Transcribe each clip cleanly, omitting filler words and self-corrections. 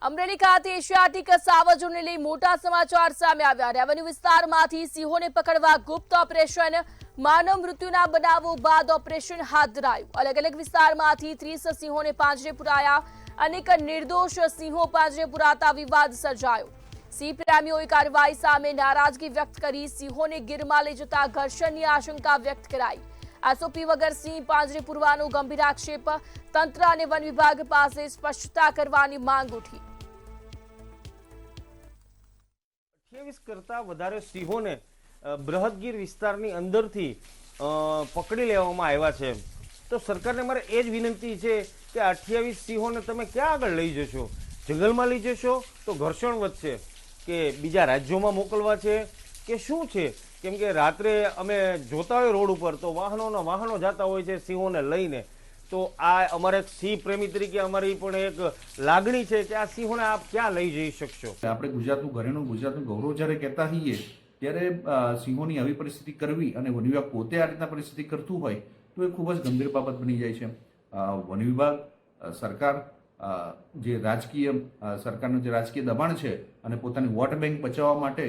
અમરેલી ખાતે એશિયાટિક સાવજોને લઈ મોટા સમાચાર સામે આવ્યા। રેવન્યુ વિસ્તારમાંથી સિંહોને પકડવા ગુપ્ત ઓપરેશન, માનવ મૃત્યુના બનાવો બાદ ઓપરેશન હાથ ધરાયું। અલગ અલગ વિસ્તારમાંથી 30 સિંહોને પાંજરે પુરાયા। અનેક નિર્દોષ સિંહો પાંજરે પુરાતા વિવાદ સર્જાયો। સિંહ પ્રેમીઓએ કાર્યવાહી સામે નારાજગી વ્યક્ત કરી સિંહોને ગીરમાં લઈ જતા ઘર્ષણની આશંકા વ્યક્ત કરાઈ। એસઓપી વગર સિંહ પાંજરે પુરવાનો ગંભીર આક્ષેપ, તંત્ર અને વન વિભાગ પાસે સ્પષ્ટતા કરવાની માંગ ઉઠી। 28 કરતા વધારે સિંહોને બૃહદગીર વિસ્તારની અંદરથી પકડી લેવામાં આવ્યા છે। તો સરકારને મારે એ જ વિનંતી છે કે 28 સિંહોને તમે ક્યાં આગળ લઈ જશો? જંગલમાં લઈ જશો તો ઘર્ષણ વધશે કે બીજા રાજ્યોમાં મોકલવા છે કે શું છે? કેમ કે રાત્રે અમે જોતા હોય રોડ ઉપર તો વાહનો જતા હોય છે સિંહોને લઈને। તો આ અમારે સિંહ પ્રેમી તરીકે અમારી પણ એક લાગણી છે કે આ સિંહોને આપ ક્યાં લઈ જઈ શકશો? આપણે ગુજરાતનું ઘરેણું, ગુજરાતનું ગૌરવ જ્યારે કહેતા હોઈએ ત્યારે સિંહોની આવી પરિસ્થિતિ કરવી અને વન વિભાગ પોતે આ રીતના પરિસ્થિતિ કરતું હોય તો એ ખૂબ જ ગંભીર બાબત બની જાય છે। વન વિભાગ, સરકાર, જે રાજકીય સરકારનું જે રાજકીય દબાણ છે અને પોતાની વોટ બેંક બચાવવા માટે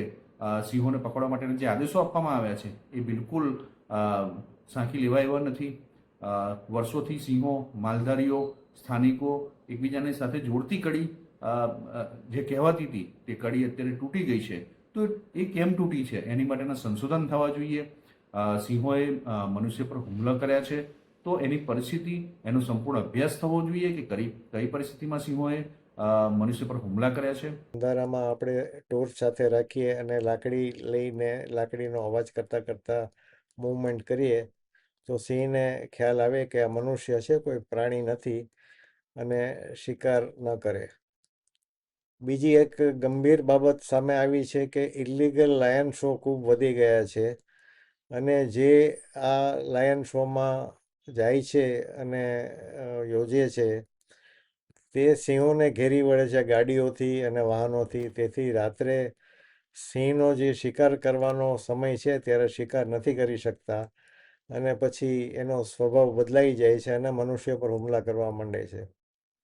સિંહોને પકડવા માટેના જે આદેશો આપવામાં આવ્યા છે એ બિલકુલ સાંખી લેવાય એવા નથી। વર્ષોથી સિંહો, માલધારીઓ, સ્થાનિકો એકબીજાની સાથે જોડતી કડી જે કહેવાતી હતી તે કડી અત્યારે તૂટી ગઈ છે। તો એ કેમ તૂટી છે એની માટેના સંશોધન થવા જોઈએ। સિંહોએ મનુષ્ય પર હુમલા કર્યા છે તો એની પરિસ્થિતિ, એનો સંપૂર્ણ અભ્યાસ થવો જોઈએ કે કઈ પરિસ્થિતિમાં સિંહોએ મનુષ્ય પર હુમલા કર્યા છે। અંધારામાં આપણે ટોર્ચ સાથે રાખીએ અને લાકડી લઈને લાકડીનો અવાજ કરતાં મૂવમેન્ટ કરીએ તો સિંહને ખ્યાલ આવે કે આ મનુષ્ય છે, કોઈ પ્રાણી નથી, અને શિકાર ન કરે। બીજી એક ગંભીર બાબત સામે આવી છે કે ઇલીગલ લાયન શો ખૂબ વધી ગયા છે, અને જે આ લાયન શોમાં જાય છે અને યોજે છે તે સિંહોને ઘેરી વળે છે ગાડીઓથી અને વાહનોથી। તેથી રાત્રે સિંહનો જે શિકાર કરવાનો સમય છે ત્યારે શિકાર નથી કરી શકતા અને પછી એનો સ્વભાવ બદલાઈ જાય છે અને મનુષ્ય પર હુમલા કરવા માંડે છે।